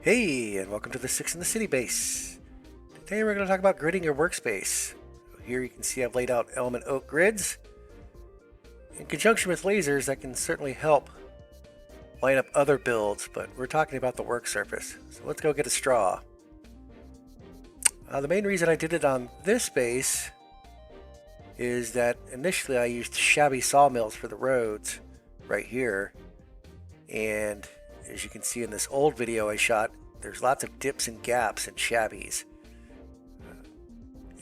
Hey, and welcome to the Six in the City base. Today we're going to talk about gridding your workspace. Here you can see I've laid out elm and oak grids. In conjunction with lasers, that can certainly help line up other builds, but we're talking about the work surface. So let's go get a straw. The main reason I did it on this base is that initially I used shabby sawmills for the roads right here, and as you can see in this old video I shot, there's lots of dips and gaps and shabbies.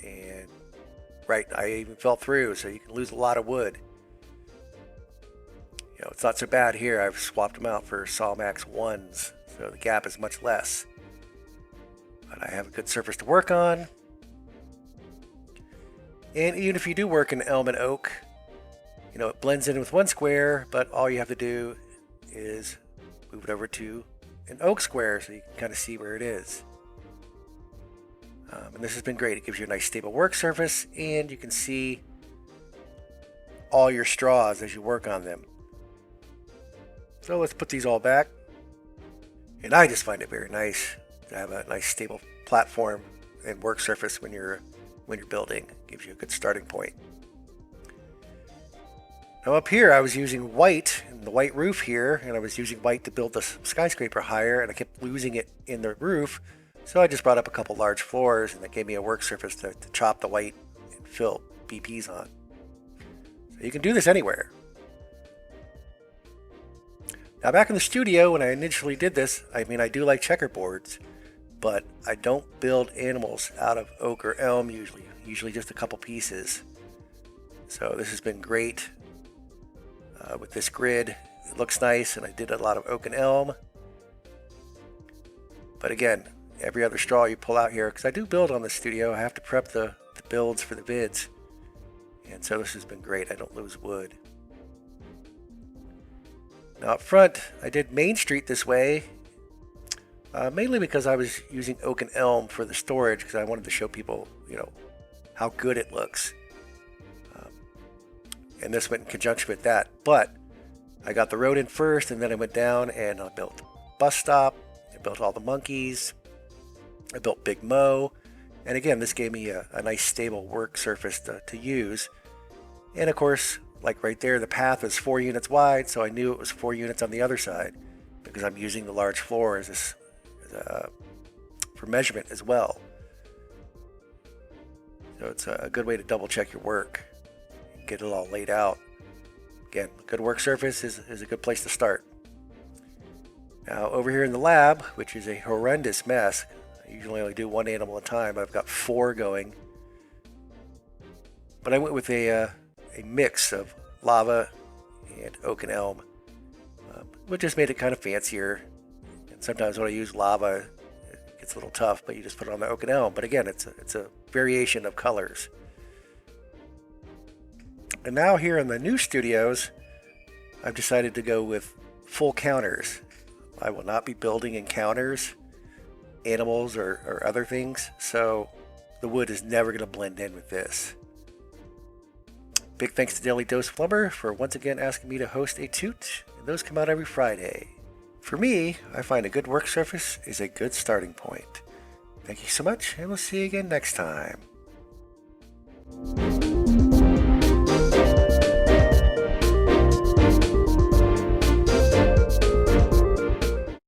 And right, I even fell through, so you can lose a lot of wood. You know, it's not so bad here. I've swapped them out for Sawmax 1s, so the gap is much less. But I have a good surface to work on. And even if you do work in elm and oak, you know, it blends in with one square, but all you have to do is move it over to an oak square so you can kind of see where it is. And this has been great. It gives you a nice stable work surface, and you can see all your straws as you work on them. So let's put these all back. And I just find it very nice to have a nice stable platform and work surface when you're building. It gives you a good starting point. Now up here I was using white in the white roof here, and I was using white to build the skyscraper higher, and I kept losing it in the roof. So I just brought up a couple large floors, and that gave me a work surface to chop the white and fill BPs on. So you can do this anywhere. Now back in the studio when I initially did this, I mean, I do like checkerboards, but I don't build animals out of oak or elm usually just a couple pieces. So this has been great with this grid. It looks nice, and I did a lot of oak and elm. But again, every other straw you pull out here, because I do build on the studio, I have to prep the builds for the vids. And so this has been great. I don't lose wood. Now up front, I did Main Street this way, mainly because I was using oak and elm for the storage, because I wanted to show people, you know, how good it looks. And this went in conjunction with that. But I got the road in first, and then I went down and I built bus stop. I built all the monkeys. I built Big Mo. And again, this gave me a nice stable work surface to use. And of course, like right there, the path is 4 units wide, so I knew it was 4 units on the other side because I'm using the large floor for measurement as well. So it's a good way to double check your work and get it all laid out. Again, a good work surface is a good place to start. Now over here in the lab, which is a horrendous mess, I usually only do one animal at a time. I've got 4 going. But I went with a mix of lava and oak and elm, which just made it kind of fancier. And sometimes when I use lava, it gets a little tough, but you just put it on the oak and elm. But again, it's a variation of colors. And now here in the new studios, I've decided to go with full counters. I will not be building in counters, animals or other things, so the wood is never going to blend in with this. Big thanks to Daily Dose of Lumber for once again asking me to host a toot, and those come out every Friday. For me, I find a good work surface is a good starting point. Thank you so much, and we'll see you again next time.